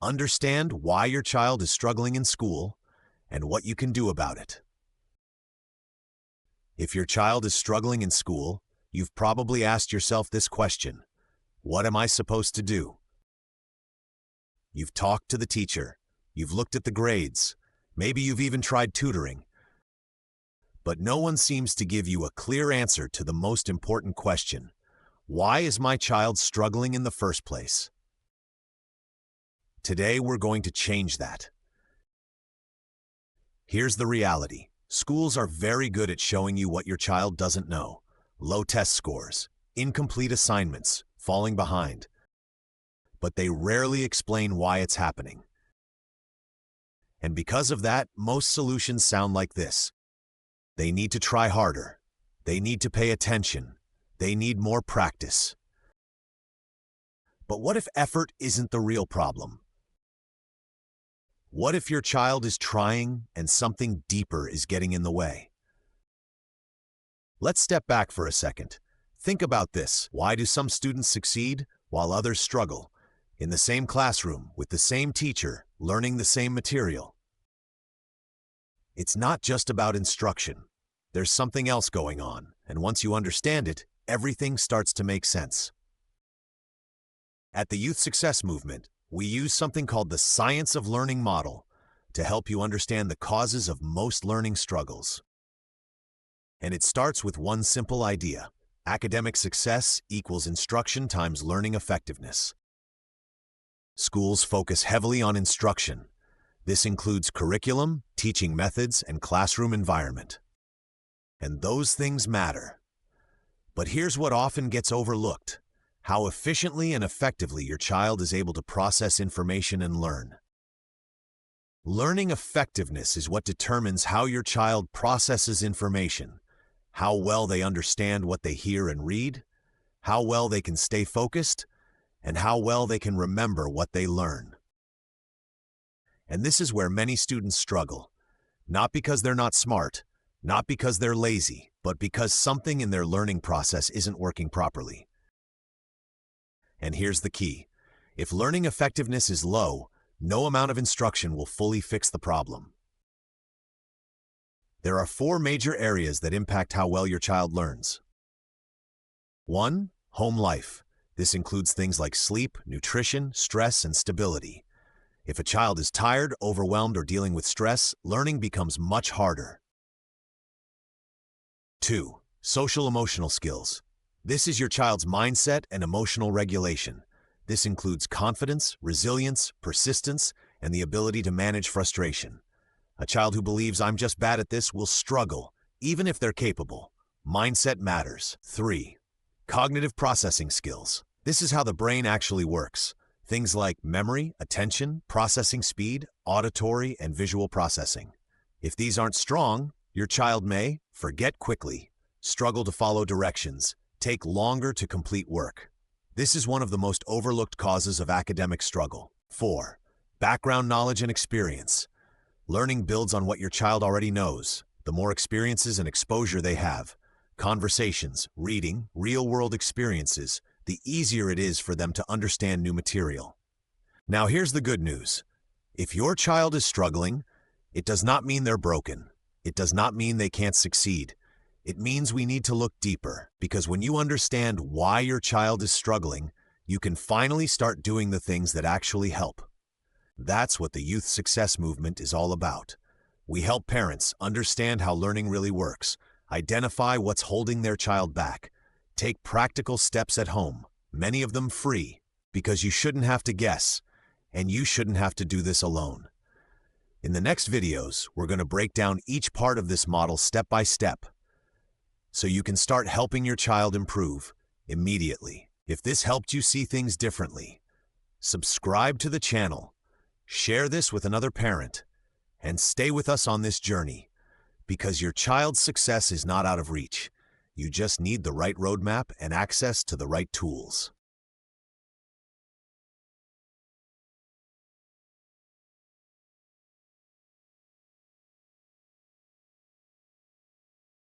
Understand why your child is struggling in school and what you can do about it. If your child is struggling in school, you've probably asked yourself this question: what am I supposed to do? You've talked to the teacher, you've looked at the grades, maybe you've even tried tutoring, but no one seems to give you a clear answer to the most important question: why is my child struggling in the first place? Today we're going to change that. Here's the reality. Schools are very good at showing you what your child doesn't know: low test scores, incomplete assignments, falling behind. But they rarely explain why it's happening. And because of that, most solutions sound like this: they need to try harder, they need to pay attention, they need more practice. But what if effort isn't the real problem? What if your child is trying and something deeper is getting in the way? Let's step back for a second. Think about this. Why do some students succeed while others struggle? In the same classroom, with the same teacher, learning the same material. It's not just about instruction. There's something else going on, and once you understand it, everything starts to make sense. At the Youth Success Movement, we use something called the Science of Learning model to help you understand the causes of most learning struggles. And it starts with one simple idea: academic success equals instruction times learning effectiveness. Schools focus heavily on instruction. This includes curriculum, teaching methods, and classroom environment. And those things matter. But here's what often gets overlooked: how efficiently and effectively your child is able to process information and learn. Learning effectiveness is what determines how your child processes information, how well they understand what they hear and read, how well they can stay focused, and how well they can remember what they learn. And this is where many students struggle, not because they're not smart, not because they're lazy, but because something in their learning process isn't working properly. And here's the key: if learning effectiveness is low, no amount of instruction will fully fix the problem. There are 4 major areas that impact how well your child learns. 1. Home life. This includes things like sleep, nutrition, stress, and stability. If a child is tired, overwhelmed, or dealing with stress, learning becomes much harder. 2. Social-emotional skills. This is your child's mindset and emotional regulation. This includes confidence, resilience, persistence, and the ability to manage frustration. A child who believes "I'm just bad at this" will struggle, even if they're capable. Mindset matters. 3. Cognitive processing skills. This is how the brain actually works. Things like memory, attention, processing speed, auditory, and visual processing. If these aren't strong, your child may forget quickly, struggle to follow directions, take longer to complete work. This is one of the most overlooked causes of academic struggle. 4. Background knowledge and experience. Learning builds on what your child already knows. The more experiences and exposure they have, conversations, reading, real-world experiences, the easier it is for them to understand new material. Now here's the good news. If your child is struggling, it does not mean they're broken. It does not mean they can't succeed. It means we need to look deeper, because when you understand why your child is struggling, you can finally start doing the things that actually help. That's what the Youth Success Movement is all about. We help parents understand how learning really works, identify what's holding their child back, take practical steps at home, many of them free, because you shouldn't have to guess, and you shouldn't have to do this alone. In the next videos, we're going to break down each part of this model step by step, so you can start helping your child improve immediately. If this helped you see things differently, subscribe to the channel, share this with another parent, and stay with us on this journey, because your child's success is not out of reach. You just need the right roadmap and access to the right tools.